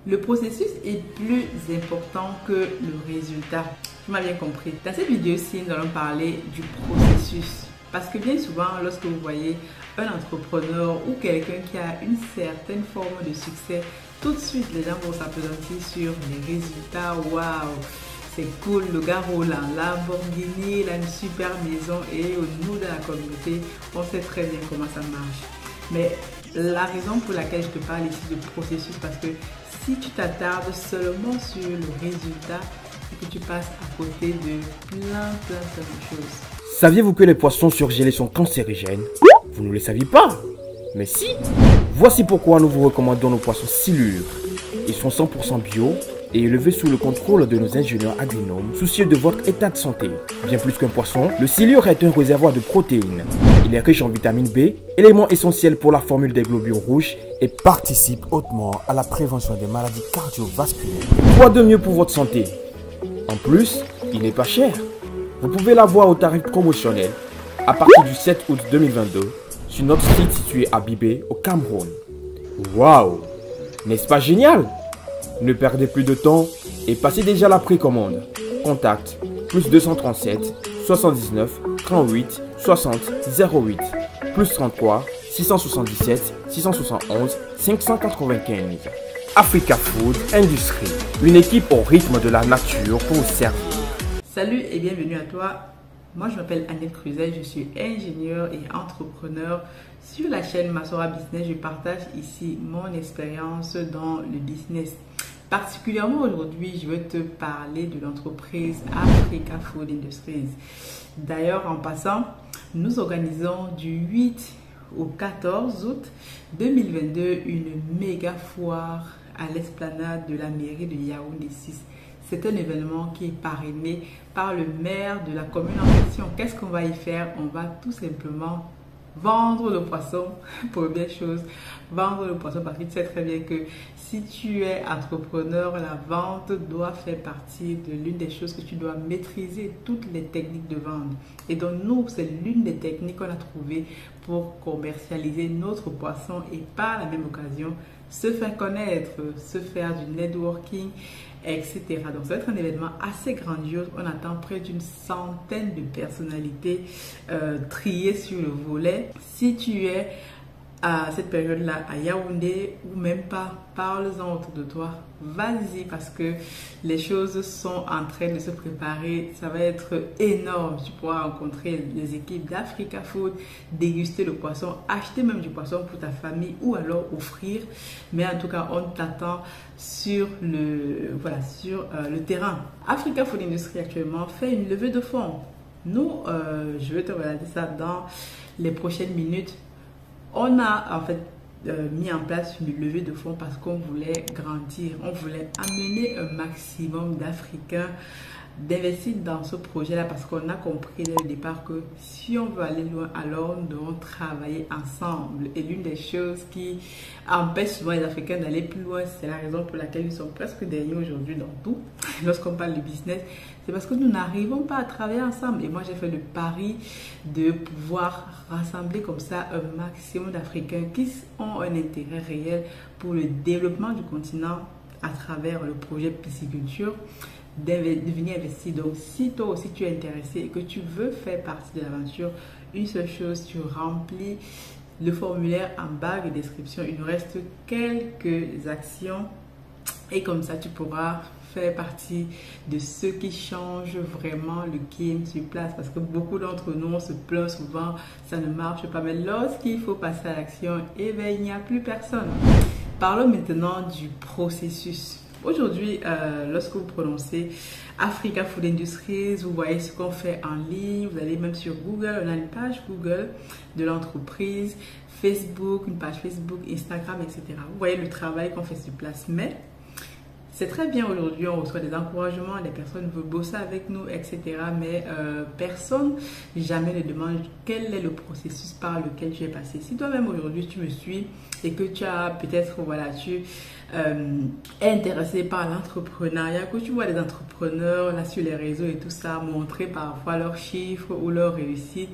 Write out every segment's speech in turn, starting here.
Le processus est plus important que le résultat. Tu m'as bien compris. Dans cette vidéo-ci, nous allons parler du processus. Parce que bien souvent, lorsque vous voyez un entrepreneur ou quelqu'un qui a une certaine forme de succès, tout de suite, les gens vont s'appesantir sur les résultats. Waouh, c'est cool, le gars roule en Lamborghini, il a une super maison et nous, dans la communauté, on sait très bien comment ça marche. Mais la raison pour laquelle je te parle ici de processus, parce que si tu t'attardes seulement sur le résultat, c'est que tu passes à côté de plein de choses. Saviez-vous que les poissons surgelés sont cancérigènes? Vous ne le saviez pas? Mais si! Voici pourquoi nous vous recommandons nos poissons Silure. Ils sont 100% bio et élevés sous le contrôle de nos ingénieurs agronomes soucieux de votre état de santé. Bien plus qu'un poisson, le Silure est un réservoir de protéines. Il est riche en vitamine B, élément essentiel pour la formule des globules rouges et participe hautement à la prévention des maladies cardiovasculaires. Quoi de mieux pour votre santé? En plus, il n'est pas cher. Vous pouvez l'avoir au tarif promotionnel à partir du 7 août 2022 sur notre site situé à Bibé au Cameroun. Waouh! N'est-ce pas génial? Ne perdez plus de temps et passez déjà la précommande. Contact plus 237 79 38 60 08 plus 33 677 671 595. Africa Food Industrie, une équipe au rythme de la nature pour vous servir. Salut et bienvenue à toi. Moi, je m'appelle Annette Cruzet, je suis ingénieure et entrepreneur. Sur la chaîne Masora Business, je partage ici mon expérience dans le business. Particulièrement aujourd'hui, je vais te parler de l'entreprise Africa Food Industries. D'ailleurs, en passant, nous organisons du 8 au 14 août 2022 une méga foire à l'esplanade de la mairie de Yaoundé 6. C'est un événement qui est parrainé par le maire de la commune en question. Qu'est-ce qu'on va y faire? On va tout simplement vendre le poisson, première chose, vendre le poisson parce que tu sais très bien que si tu es entrepreneur, la vente doit faire partie de l'une des choses que tu dois maîtriser, toutes les techniques de vente. Et donc nous, c'est l'une des techniques qu'on a trouvées pour commercialiser notre poisson et par la même occasion, se faire connaître, se faire du networking, etc. Donc ça va être un événement assez grandiose. On attend près d'une centaine de personnalités triées sur le volet. Si tu es à cette période-là à Yaoundé ou même pas, parle-en autour de toi. Vas-y parce que les choses sont en train de se préparer. Ça va être énorme. Tu pourras rencontrer les équipes d'Africa Food, déguster le poisson, acheter même du poisson pour ta famille ou alors offrir. Mais en tout cas, on t'attend sur le terrain. Africa Food Industries actuellement fait une levée de fonds. Nous, je vais te regarder ça dans les prochaines minutes. On a en fait mis en place une levée de fonds parce qu'on voulait grandir, on voulait amener un maximum d'Africains d'investir dans ce projet-là parce qu'on a compris dès le départ que si on veut aller loin, alors nous devons travailler ensemble. Et l'une des choses qui empêche souvent les Africains d'aller plus loin, c'est la raison pour laquelle ils sont presque derniers aujourd'hui dans tout. Lorsqu'on parle de business, c'est parce que nous n'arrivons pas à travailler ensemble. Et moi, j'ai fait le pari de pouvoir rassembler comme ça un maximum d'Africains qui ont un intérêt réel pour le développement du continent à travers le projet pisciculture, de venir investir. Donc, si toi aussi tu es intéressé et que tu veux faire partie de l'aventure, une seule chose, tu remplis le formulaire en barre de description. Il nous reste quelques actions et comme ça, tu pourras faire partie de ceux qui changent vraiment le game sur place parce que beaucoup d'entre nous, on se plaint souvent, ça ne marche pas. Mais lorsqu'il faut passer à l'action, eh bien, il n'y a plus personne. Parlons maintenant du processus. Aujourd'hui, lorsque vous prononcez Africa Food Industries, vous voyez ce qu'on fait en ligne. Vous allez même sur Google, on a une page Google de l'entreprise, Facebook, une page Facebook, Instagram, etc. Vous voyez le travail qu'on fait sur place. Mais c'est très bien aujourd'hui, on reçoit des encouragements, les personnes veulent bosser avec nous, etc. Mais personne jamais ne demande quel est le processus par lequel tu es passé. Si toi-même aujourd'hui tu me suis et que tu as peut-être, voilà, tu est intéressé par l'entrepreneuriat, que tu vois des entrepreneurs là sur les réseaux et tout ça, montrer parfois leurs chiffres ou leurs réussites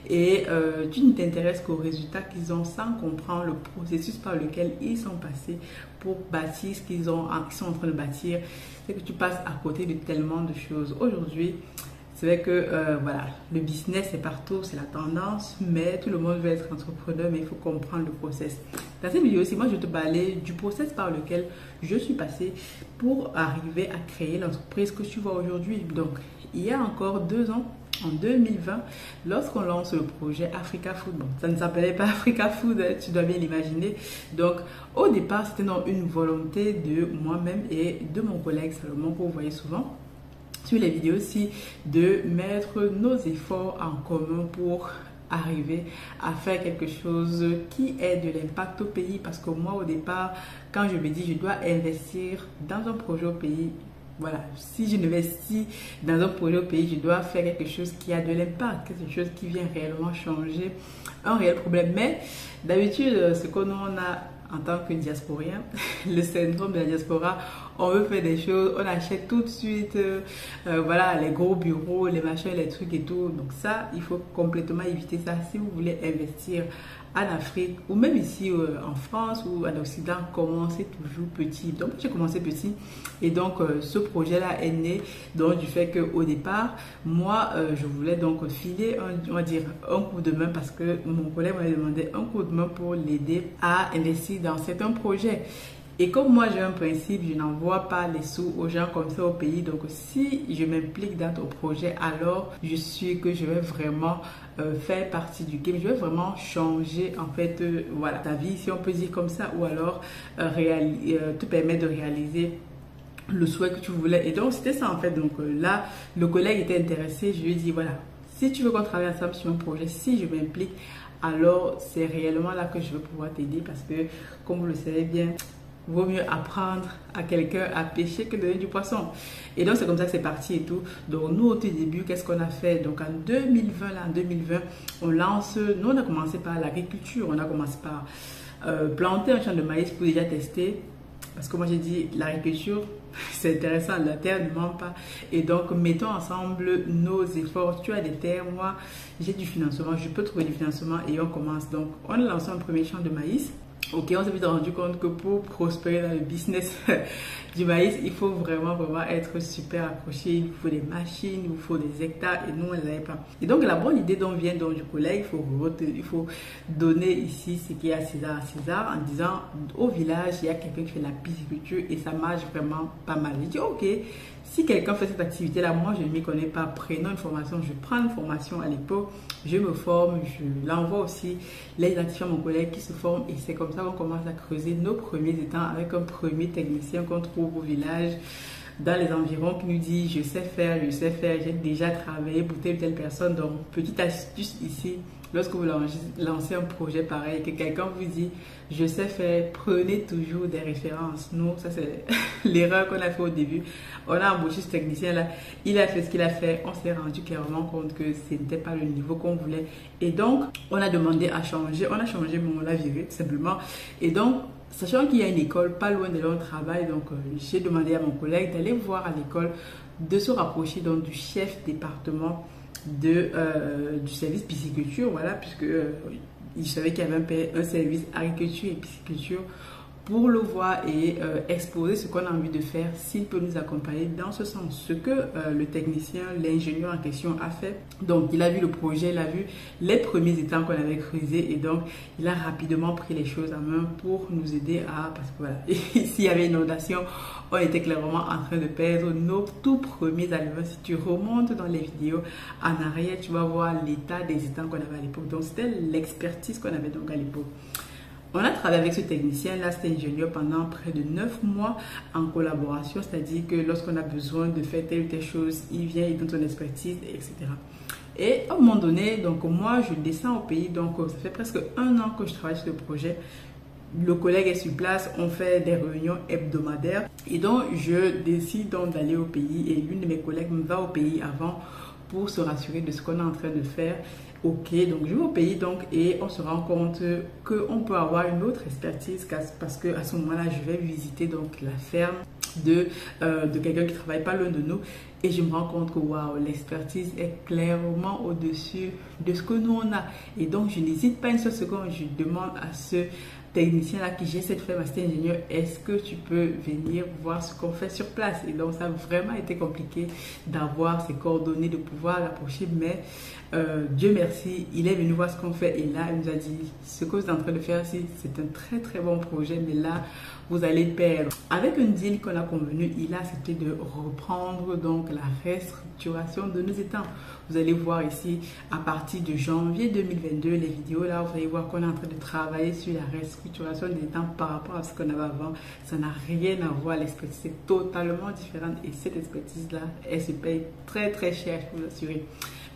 et tu ne t'intéresses qu'aux résultats qu'ils ont sans comprendre le processus par lequel ils sont passés pour bâtir ce qu'ils sont en train de bâtir, c'est que tu passes à côté de tellement de choses. Aujourd'hui, c'est vrai que voilà, le business c'est partout, c'est la tendance, mais tout le monde veut être entrepreneur, mais il faut comprendre le process. Dans cette vidéo aussi, moi je vais te parler du process par lequel je suis passée pour arriver à créer l'entreprise que tu vois aujourd'hui. Donc, il y a encore 2 ans, en 2020, lorsqu'on lance le projet Africa Food, bon, ça ne s'appelait pas Africa Food, tu dois bien l'imaginer. Donc, au départ, c'était dans une volonté de moi-même et de mon collègue Salomon, que vous voyez souvent sur les vidéos aussi, de mettre nos efforts en commun pour arriver à faire quelque chose qui ait de l'impact au pays. Parce que moi, au départ, quand je me dis je dois investir dans un projet au pays, voilà, si je n'investis dans un projet au pays, je dois faire quelque chose qui a de l'impact, quelque chose qui vient réellement changer un réel problème. Mais d'habitude, ce qu'on a en tant que diasporien, le syndrome de la diaspora, on veut faire des choses, on achète tout de suite, voilà, les gros bureaux, les machins, les trucs et tout. Donc ça, il faut complètement éviter ça si vous voulez investir en Afrique ou même ici en France ou en Occident. Commencez toujours petit. Donc j'ai commencé petit et donc ce projet-là est né donc du fait qu'au départ, moi, je voulais donc filer on va dire un coup de main parce que mon collègue m'avait demandé un coup de main pour l'aider à investir dans certains projets. Et comme moi j'ai un principe, je n'envoie pas les sous aux gens comme ça au pays. Donc si je m'implique dans ton projet, alors je suis que je vais vraiment faire partie du game. Je vais vraiment changer en fait voilà, ta vie, si on peut dire comme ça, ou alors te permettre de réaliser le souhait que tu voulais. Et donc c'était ça en fait. Donc là, le collègue était intéressé. Je lui ai dit voilà, si tu veux qu'on travaille ensemble sur un projet, si je m'implique, alors c'est réellement là que je vais pouvoir t'aider parce que comme vous le savez bien, vaut mieux apprendre à quelqu'un à pêcher que de donner du poisson. Et donc c'est comme ça que c'est parti et tout. Donc nous au tout début, qu'est-ce qu'on a fait? Donc en 2020, on lance, nous on a commencé par l'agriculture, on a commencé par planter un champ de maïs pour déjà tester. Parce que moi j'ai dit l'agriculture c'est intéressant, la terre ne ment pas. Et donc mettons ensemble nos efforts. Tu as des terres, moi j'ai du financement, je peux trouver du financement et on commence. Donc on a lancé un premier champ de maïs. Ok, on s'est vite rendu compte que pour prospérer dans le business du maïs, il faut vraiment être super accroché. Il faut des machines, il faut des hectares et nous on ne les avait pas. Et donc la bonne idée dont vient donc du collègue, il faut donner ici ce qui est à César en disant au village il y a quelqu'un qui fait la pisciculture et ça marche vraiment pas mal. J'ai dit ok, si quelqu'un fait cette activité là, moi je ne m'y connais pas, prenons une formation, je prends une formation à l'époque, je me forme, je l'envoie aussi les identifiants à mon collègue qui se forme et c'est comme ça qu'on commence à creuser nos premiers étangs avec un premier technicien qu'on trouve au village dans les environs qui nous dit je sais faire, j'ai déjà travaillé pour telle ou telle personne. Donc petite astuce ici, lorsque vous lancez un projet pareil et que quelqu'un vous dit je sais faire, prenez toujours des références. Nous, ça c'est l'erreur qu'on a fait au début. On a embauché ce technicien là, il a fait ce qu'il a fait, on s'est rendu clairement compte que ce n'était pas le niveau qu'on voulait et donc on a demandé à changer, on a changé, mais on l'a viré tout simplement. Et donc sachant qu'il y a une école pas loin de là où on travaille, donc j'ai demandé à mon collègue d'aller voir à l'école, de se rapprocher donc du chef département du service pisciculture, voilà, puisque il savait qu'il y avait un service agriculture et pisciculture, pour le voir et exposer ce qu'on a envie de faire, s'il peut nous accompagner dans ce sens. Ce que le technicien, l'ingénieur en question a fait. Donc il a vu le projet, il a vu les premiers étangs qu'on avait creusés et donc il a rapidement pris les choses en main pour nous aider à, parce que voilà, s'il y avait une inondation, on était clairement en train de perdre nos tout premiers aliments. Si tu remontes dans les vidéos en arrière, tu vas voir l'état des étangs qu'on avait à l'époque. Donc c'était l'expertise qu'on avait donc à l'époque. On a travaillé avec ce technicien-là, cet ingénieur, pendant près de 9 mois en collaboration, c'est-à-dire que lorsqu'on a besoin de faire telle ou telle chose, il vient, il donne son expertise, etc. Et à un moment donné, donc moi, je descends au pays, donc ça fait presque 1 an que je travaille sur le projet. Le collègue est sur place, on fait des réunions hebdomadaires et donc je décide donc d'aller au pays et l'une de mes collègues me va au pays avant pour se rassurer de ce qu'on est en train de faire. Ok, donc je vais au pays donc et on se rend compte qu'on peut avoir une autre expertise parce que à ce moment-là, je vais visiter donc la ferme de quelqu'un qui travaille pas loin de nous et je me rends compte que waouh, l'expertise est clairement au-dessus de ce que nous on a. Et donc je n'hésite pas une seule seconde, je demande à ce technicien là qui gère cette ferme, cet ingénieur, est-ce que tu peux venir voir ce qu'on fait sur place? Et donc ça a vraiment été compliqué d'avoir ses coordonnées, de pouvoir l'approcher, mais Dieu merci, il est venu voir ce qu'on fait et là il nous a dit ce que vous êtes en train de faire ici, c'est un très très bon projet, mais là vous allez perdre. Avec un deal qu'on a convenu, il a accepté de reprendre donc la restructuration de nos étangs. Vous allez voir ici à partir de janvier 2022 les vidéos là, vous allez voir qu'on est en train de travailler sur la restructuration des étangs par rapport à ce qu'on avait avant. Ça n'a rien à voir, l'expertise est totalement différente et cette expertise là, elle se paye très très cher, je peux vous assurer.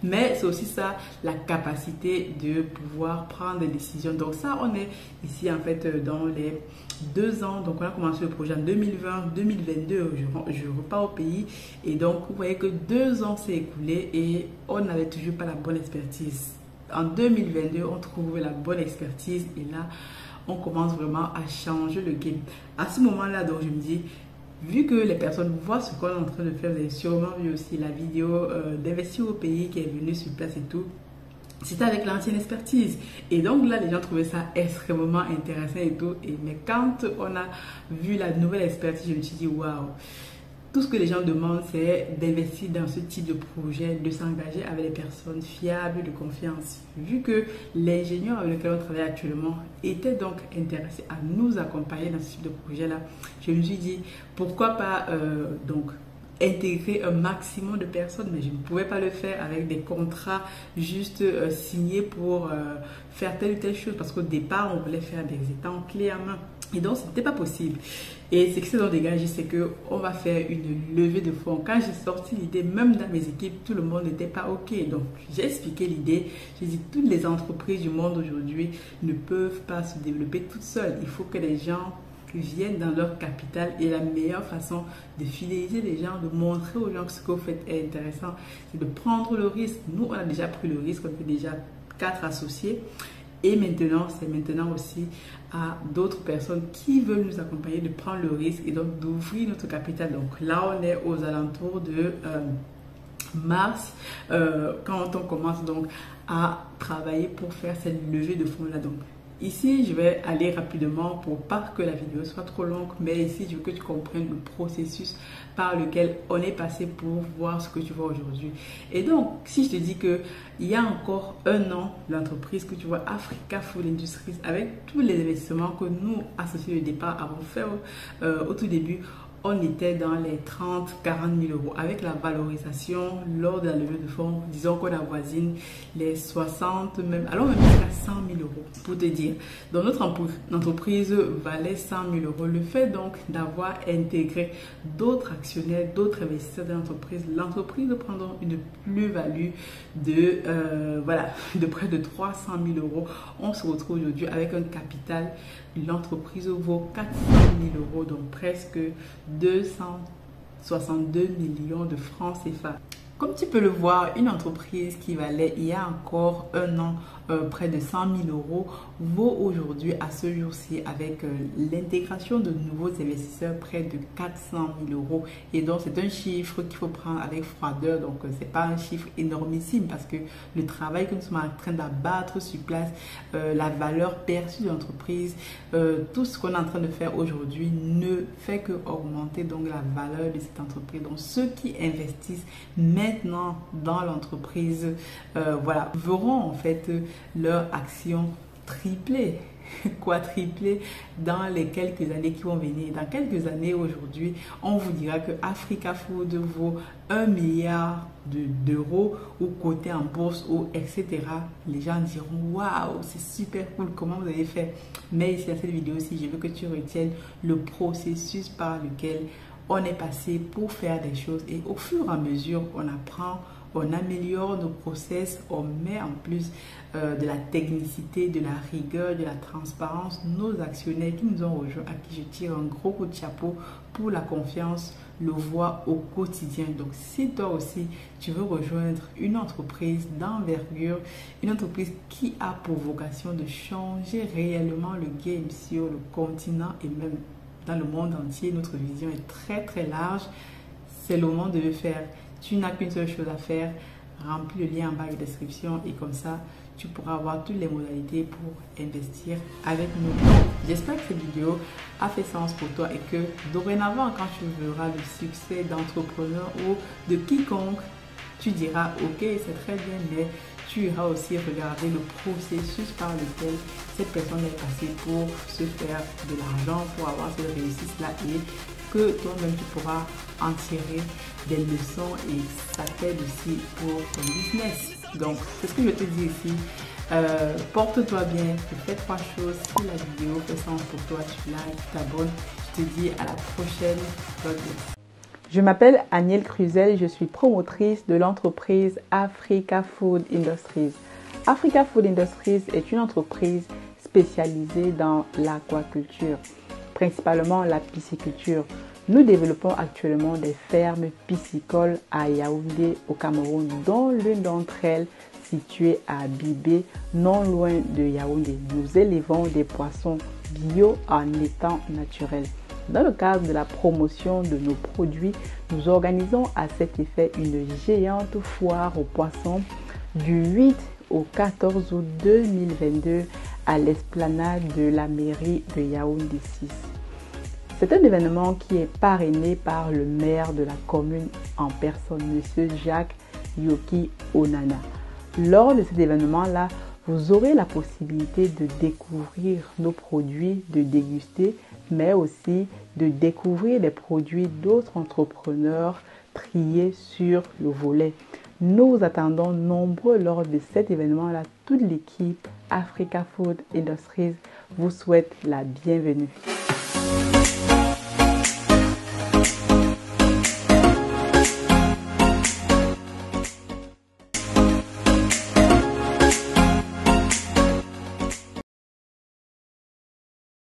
Mais c'est aussi ça, la capacité de pouvoir prendre des décisions. Donc ça, on est ici en fait dans les 2 ans. Donc on a commencé le projet en 2020, 2022, je repars au pays. Et donc vous voyez que 2 ans s'est écoulé et on n'avait toujours pas la bonne expertise. En 2022, on trouve la bonne expertise et là, on commence vraiment à changer le game. À ce moment-là, donc je me dis, vu que les personnes voient ce qu'on est en train de faire, vous avez sûrement vu aussi la vidéo d'investir au pays qui est venue sur place et tout. C'était avec l'ancienne expertise. Et donc là, les gens trouvaient ça extrêmement intéressant et tout. Mais quand on a vu la nouvelle expertise, je me suis dit, waouh! Tout ce que les gens demandent, c'est d'investir dans ce type de projet, de s'engager avec des personnes fiables, de confiance. Vu que l'ingénieur avec lequel on travaille actuellement était donc intéressé à nous accompagner dans ce type de projet-là, je me suis dit, pourquoi pas donc intégrer un maximum de personnes, mais je ne pouvais pas le faire avec des contrats juste signés pour faire telle ou telle chose, parce qu'au départ, on voulait faire des étangs clés en main. Et donc, ce n'était pas possible. Et ce qui s'est donc dégagé, c'est qu'on va faire une levée de fonds. Quand j'ai sorti l'idée, même dans mes équipes, tout le monde n'était pas OK. Donc, j'ai expliqué l'idée. J'ai dit, toutes les entreprises du monde aujourd'hui ne peuvent pas se développer toutes seules. Il faut que les gens viennent dans leur capital et la meilleure façon de fidéliser les gens, de montrer aux gens que ce que vous faites est intéressant, c'est de prendre le risque. Nous, on a déjà pris le risque, on fait déjà 4 associés. Et maintenant, c'est maintenant aussi à d'autres personnes qui veulent nous accompagner de prendre le risque et donc d'ouvrir notre capital. Donc là, on est aux alentours de mars, quand on commence donc à travailler pour faire cette levée de fonds là. Donc ici, je vais aller rapidement pour pas que la vidéo soit trop longue, mais ici, je veux que tu comprennes le processus par lequel on est passé pour voir ce que tu vois aujourd'hui. Et donc, si je te dis que il y a encore 1 an, l'entreprise que tu vois, Africa Food Industries, avec tous les investissements que nous, associés de départ, avons fait au tout début, on était dans les 30 40 000 euros. Avec la valorisation lors de la levée de fonds, disons qu'on avoisine les 60, même, alors même jusqu'à 100 000 euros, pour te dire. Donc notre entreprise valait 100 000 euros. Le fait donc d'avoir intégré d'autres actionnaires, d'autres investisseurs de l'entreprise prend donc une plus-value de, voilà, de près de 300 000 euros. On se retrouve aujourd'hui avec un capital. L'entreprise vaut 400 000 euros, donc presque 262 millions de francs CFA. Comme tu peux le voir, une entreprise qui valait il y a encore 1 an près de 100 000 euros vaut aujourd'hui à ce jour-ci avec l'intégration de nouveaux investisseurs près de 400 000 euros. Et donc c'est un chiffre qu'il faut prendre avec froideur. Donc c'est pas un chiffre énormissime parce que le travail que nous sommes en train d'abattre sur place, la valeur perçue de l'entreprise, tout ce qu'on est en train de faire aujourd'hui ne fait que augmenter donc la valeur de cette entreprise. Donc ceux qui investissent maintenant dans l'entreprise, voilà, verront en fait leur action tripler, quadrupler dans les quelques années qui vont venir. Dans quelques années aujourd'hui, on vous dira que Africa Food vaut 1 milliard d'euros ou coté en bourse ou etc. Les gens diront waouh, c'est super cool, comment vous avez fait? Mais ici dans cette vidéo aussi, je veux que tu retiennes le processus par lequel on est passé pour faire des choses et au fur et à mesure on apprend, on améliore nos process, on met en plus de la technicité, de la rigueur, de la transparence. Nos actionnaires qui nous ont rejoints, à qui je tire un gros coup de chapeau pour la confiance, le voient au quotidien. Donc si toi aussi tu veux rejoindre une entreprise d'envergure, une entreprise qui a pour vocation de changer réellement le game sur le continent et même dans le monde entier, notre vision est très très large, c'est le moment de le faire. Tu n'as qu'une seule chose à faire, remplis le lien en bas de description et comme ça tu pourras avoir toutes les modalités pour investir avec nous. J'espère que cette vidéo a fait sens pour toi et que dorénavant, quand tu verras le succès d'entrepreneur ou de quiconque, tu diras ok, c'est très bien, mais tu iras aussi regarder le processus par lequel cette personne est passée pour se faire de l'argent, pour avoir cette réussite-là, et que toi-même tu pourras en tirer des leçons et ça t'aide aussi pour ton business. Donc, c'est ce que je te dis ici. Porte-toi bien, fais 3 choses. Si la vidéo fait sens pour toi, tu likes, tu t'abonnes. Je te dis à la prochaine. Je m'appelle Anielle Cruzel, je suis promotrice de l'entreprise Africa Food Industries. Africa Food Industries est une entreprise spécialisée dans l'aquaculture, principalement la pisciculture. Nous développons actuellement des fermes piscicoles à Yaoundé au Cameroun, dont l'une d'entre elles située à Bibé, non loin de Yaoundé. Nous élevons des poissons bio en étang naturel. Dans le cadre de la promotion de nos produits, nous organisons à cet effet une géante foire aux poissons du 8 au 14 août 2022 à l'esplanade de la mairie de Yaoundé 6. C'est un événement qui est parrainé par le maire de la commune en personne, M. Jacques Yoki Onana. Lors de cet événement-là, vous aurez la possibilité de découvrir nos produits, de déguster, mais aussi de découvrir les produits d'autres entrepreneurs triés sur le volet. Nous attendons nombreux lors de cet événement-là. Toute l'équipe Africa Food Industries vous souhaite la bienvenue.